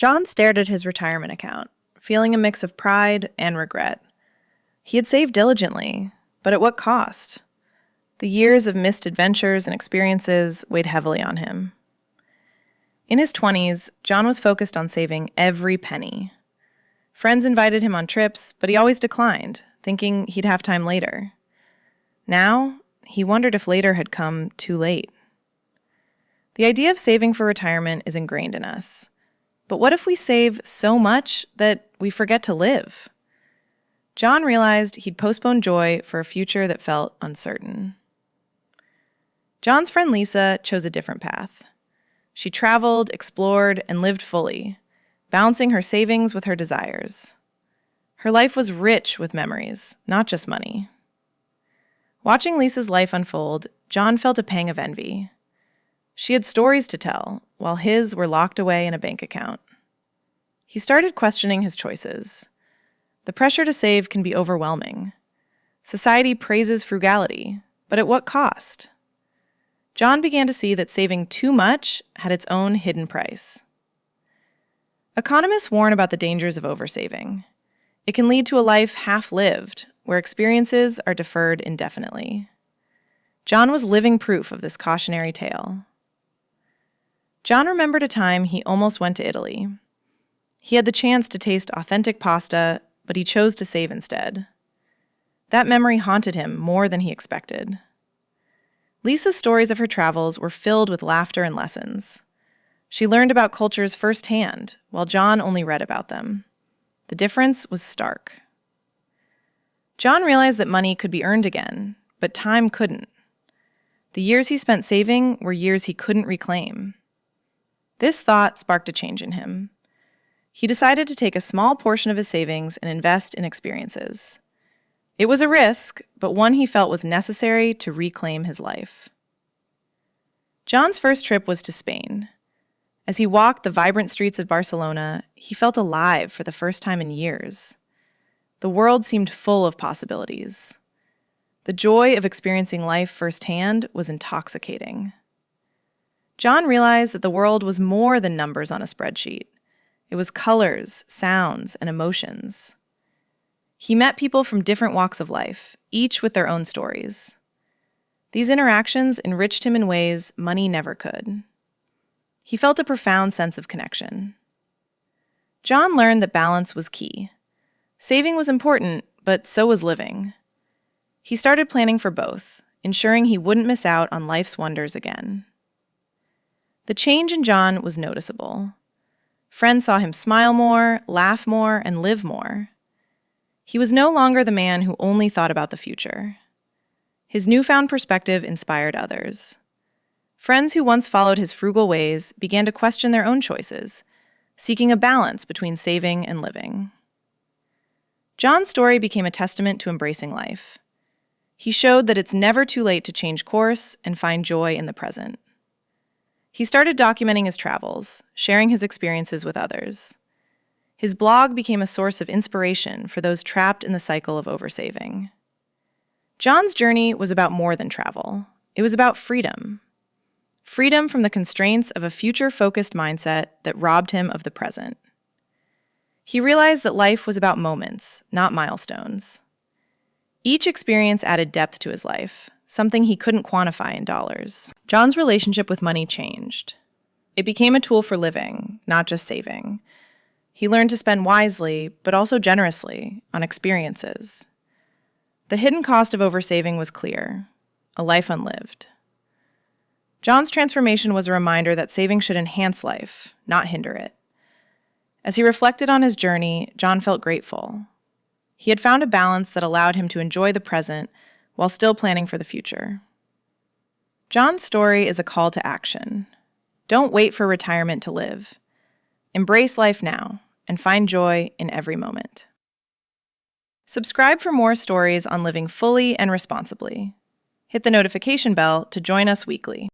John stared at his retirement account, feeling a mix of pride and regret. He had saved diligently, but at what cost? The years of missed adventures and experiences weighed heavily on him. In his 20s, John was focused on saving every penny. Friends invited him on trips, but he always declined, thinking he'd have time later. Now, he wondered if later had come too late. The idea of saving for retirement is ingrained in us. But what if we save so much that we forget to live? John realized he'd postponed joy for a future that felt uncertain. John's friend Lisa chose a different path. She traveled, explored, and lived fully, balancing her savings with her desires. Her life was rich with memories, not just money. Watching Lisa's life unfold, John felt a pang of envy. She had stories to tell, while his were locked away in a bank account. He started questioning his choices. The pressure to save can be overwhelming. Society praises frugality, but at what cost? John began to see that saving too much had its own hidden price. Economists warn about the dangers of oversaving. It can lead to a life half-lived, where experiences are deferred indefinitely. John was living proof of this cautionary tale. John remembered a time he almost went to Italy. He had the chance to taste authentic pasta, but he chose to save instead. That memory haunted him more than he expected. Lisa's stories of her travels were filled with laughter and lessons. She learned about cultures firsthand, while John only read about them. The difference was stark. John realized that money could be earned again, but time couldn't. The years he spent saving were years he couldn't reclaim. This thought sparked a change in him. He decided to take a small portion of his savings and invest in experiences. It was a risk, but one he felt was necessary to reclaim his life. John's first trip was to Spain. As he walked the vibrant streets of Barcelona, he felt alive for the first time in years. The world seemed full of possibilities. The joy of experiencing life firsthand was intoxicating. John realized that the world was more than numbers on a spreadsheet. It was colors, sounds, and emotions. He met people from different walks of life, each with their own stories. These interactions enriched him in ways money never could. He felt a profound sense of connection. John learned that balance was key. Saving was important, but so was living. He started planning for both, ensuring he wouldn't miss out on life's wonders again. The change in John was noticeable. Friends saw him smile more, laugh more, and live more. He was no longer the man who only thought about the future. His newfound perspective inspired others. Friends who once followed his frugal ways began to question their own choices, seeking a balance between saving and living. John's story became a testament to embracing life. He showed that it's never too late to change course and find joy in the present. He started documenting his travels, sharing his experiences with others. His blog became a source of inspiration for those trapped in the cycle of oversaving. John's journey was about more than travel. It was about freedom. Freedom from the constraints of a future-focused mindset that robbed him of the present. He realized that life was about moments, not milestones. Each experience added depth to his life, something he couldn't quantify in dollars. John's relationship with money changed. It became a tool for living, not just saving. He learned to spend wisely, but also generously, on experiences. The hidden cost of oversaving was clear: a life unlived. John's transformation was a reminder that saving should enhance life, not hinder it. As he reflected on his journey, John felt grateful. He had found a balance that allowed him to enjoy the present while still planning for the future. John's story is a call to action. Don't wait for retirement to live. Embrace life now and find joy in every moment. Subscribe for more stories on living fully and responsibly. Hit the notification bell to join us weekly.